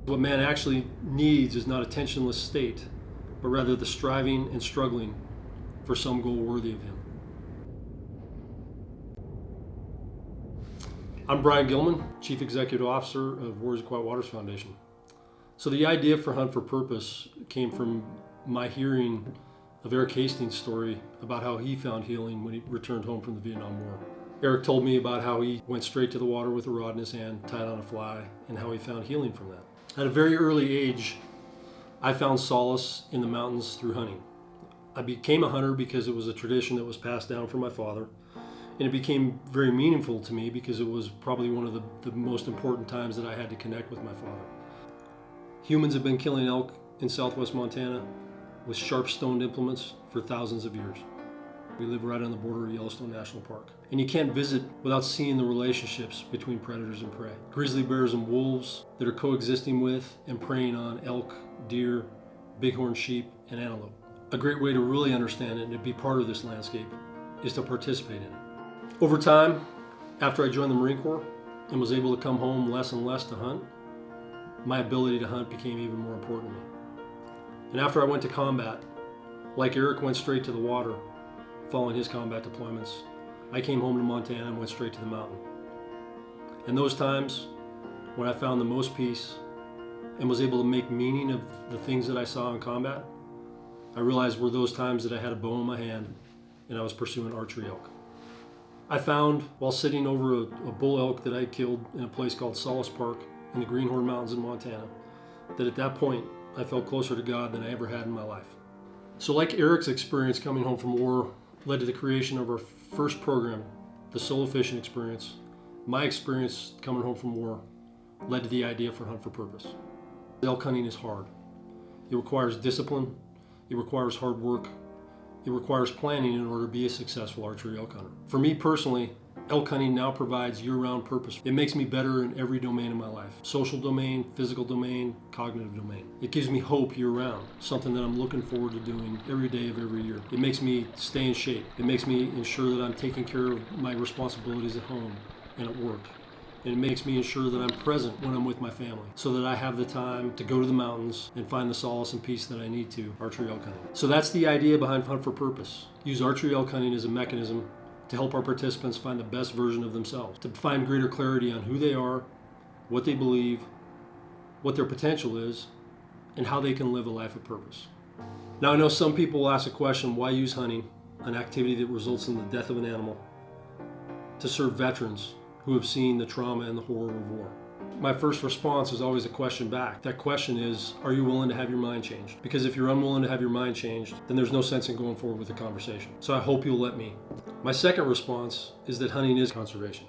What man actually needs is not a tensionless state, but rather the striving and struggling for some goal worthy of him. I'm Brian Gilman, Chief Executive Officer of Warriors of Quiet Waters Foundation. So the idea for Hunt for Purpose came from my hearing of Eric Hastings' story about how he found healing when he returned home from the Vietnam War. Eric told me about how he went straight to the water with a rod in his hand, tied on a fly, and how he found healing from that. At a very early age, I found solace in the mountains through hunting. I became a hunter because it was a tradition that was passed down from my father, and it became very meaningful to me because it was probably one of the most important times that I had to connect with my father. Humans have been killing elk in southwest Montana with sharp-stoned implements for thousands of years. We live right on the border of Yellowstone National Park. And you can't visit without seeing the relationships between predators and prey. Grizzly bears and wolves that are coexisting with and preying on elk, deer, bighorn sheep, and antelope. A great way to really understand it and to be part of this landscape is to participate in it. Over time, after I joined the Marine Corps and was able to come home less and less to hunt, my ability to hunt became even more important to me. And after I went to combat, like Eric went straight to the water following his combat deployments, I came home to Montana and went straight to the mountain. And those times when I found the most peace and was able to make meaning of the things that I saw in combat, I realized were those times that I had a bow in my hand and I was pursuing archery elk. I found while sitting over a bull elk that I had killed in a place called Solace Park in the Greenhorn Mountains in Montana, that at that point I felt closer to God than I ever had in my life. So like Eric's experience coming home from war led to the creation of our first program, the Solo Fishing Experience, my experience coming home from war led to the idea for Hunt for Purpose. Elk hunting is hard. It requires discipline, it requires hard work, it requires planning in order to be a successful archery elk hunter. For me personally, elk hunting now provides year-round purpose. It makes me better in every domain of my life. Social domain, physical domain, cognitive domain. It gives me hope year-round, something that I'm looking forward to doing every day of every year. It makes me stay in shape. It makes me ensure that I'm taking care of my responsibilities at home and at work. And it makes me ensure that I'm present when I'm with my family, so that I have the time to go to the mountains and find the solace and peace that I need to archery elk hunting. So that's the idea behind Hunt for Purpose. Use archery elk hunting as a mechanism to help our participants find the best version of themselves, to find greater clarity on who they are, what they believe, what their potential is, and how they can live a life of purpose. Now I know some people will ask a question, why use hunting, an activity that results in the death of an animal, to serve veterans who have seen the trauma and the horror of war? My first response is always a question back. That question is, are you willing to have your mind changed? Because if you're unwilling to have your mind changed, then there's no sense in going forward with the conversation. So I hope you'll let me. My second response is that hunting is conservation.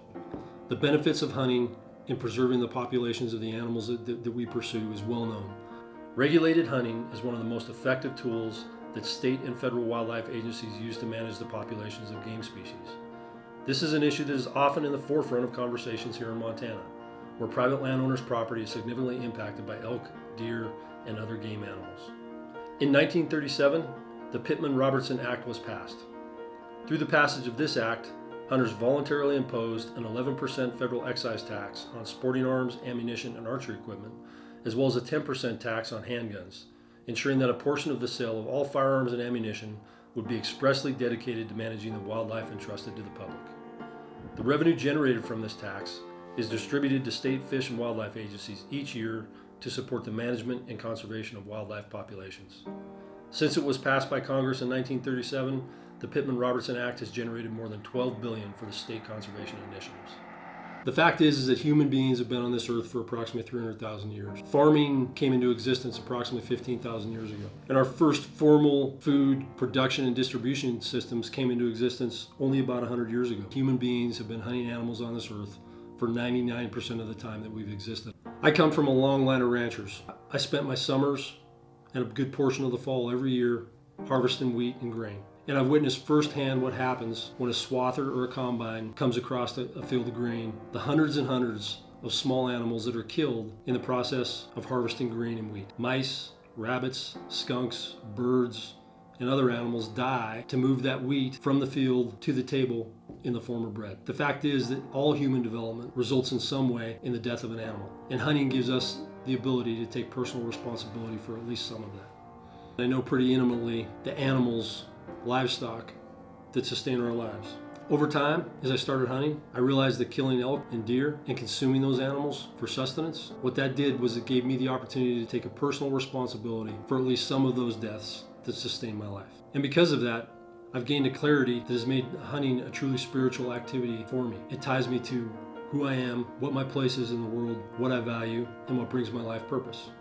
The benefits of hunting in preserving the populations of the animals that we pursue is well known. Regulated hunting is one of the most effective tools that state and federal wildlife agencies use to manage the populations of game species. This is an issue that is often in the forefront of conversations here in Montana, where private landowners' property is significantly impacted by elk, deer, and other game animals. In 1937, the Pittman-Robertson Act was passed. Through the passage of this act, hunters voluntarily imposed an 11% federal excise tax on sporting arms, ammunition, and archery equipment, as well as a 10% tax on handguns, ensuring that a portion of the sale of all firearms and ammunition would be expressly dedicated to managing the wildlife entrusted to the public. The revenue generated from this tax is distributed to state fish and wildlife agencies each year to support the management and conservation of wildlife populations. Since it was passed by Congress in 1937, the Pittman-Robertson Act has generated more than $12 billion for the state conservation initiatives. The fact is that human beings have been on this earth for approximately 300,000 years. Farming came into existence approximately 15,000 years ago. And our first formal food production and distribution systems came into existence only about 100 years ago. Human beings have been hunting animals on this earth for 99% of the time that we've existed. I come from a long line of ranchers. I spent my summers and a good portion of the fall every year harvesting wheat and grain. And I've witnessed firsthand what happens when a swather or a combine comes across a field of grain, the hundreds and hundreds of small animals that are killed in the process of harvesting grain and wheat. Mice, rabbits, skunks, birds, and other animals die to move that wheat from the field to the table in the form of bread. The fact is that all human development results in some way in the death of an animal, and hunting gives us the ability to take personal responsibility for at least some of that. I know pretty intimately the animals, livestock that sustain our lives. Over time, as I started hunting, I realized that killing elk and deer and consuming those animals for sustenance, what that did was it gave me the opportunity to take a personal responsibility for at least some of those deaths that sustained my life. And because of that, I've gained a clarity that has made hunting a truly spiritual activity for me. It ties me to who I am, what my place is in the world, what I value, and what brings my life purpose.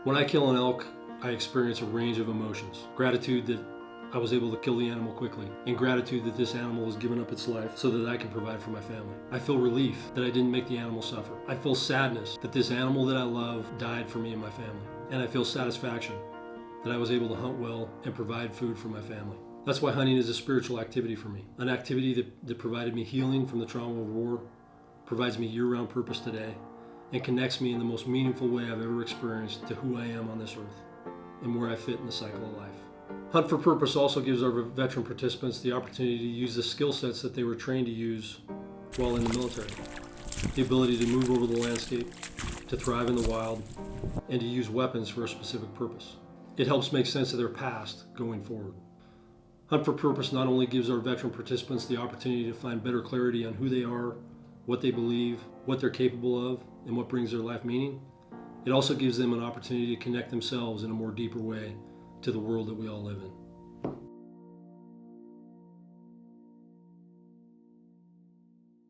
When I kill an elk, I experience a range of emotions. Gratitude that I was able to kill the animal quickly, and gratitude that this animal has given up its life so that I can provide for my family. I feel relief that I didn't make the animal suffer. I feel sadness that this animal that I love died for me and my family. And I feel satisfaction that I was able to hunt well and provide food for my family. That's why hunting is a spiritual activity for me, an activity that provided me healing from the trauma of war, provides me year-round purpose today, and connects me in the most meaningful way I've ever experienced to who I am on this earth and where I fit in the cycle of life. Hunt for Purpose also gives our veteran participants the opportunity to use the skill sets that they were trained to use while in the military. The ability to move over the landscape, to thrive in the wild, and to use weapons for a specific purpose. It helps make sense of their past going forward. Hunt for Purpose not only gives our veteran participants the opportunity to find better clarity on who they are, what they believe, what they're capable of, and what brings their life meaning, it also gives them an opportunity to connect themselves in a more deeper way to the world that we all live in.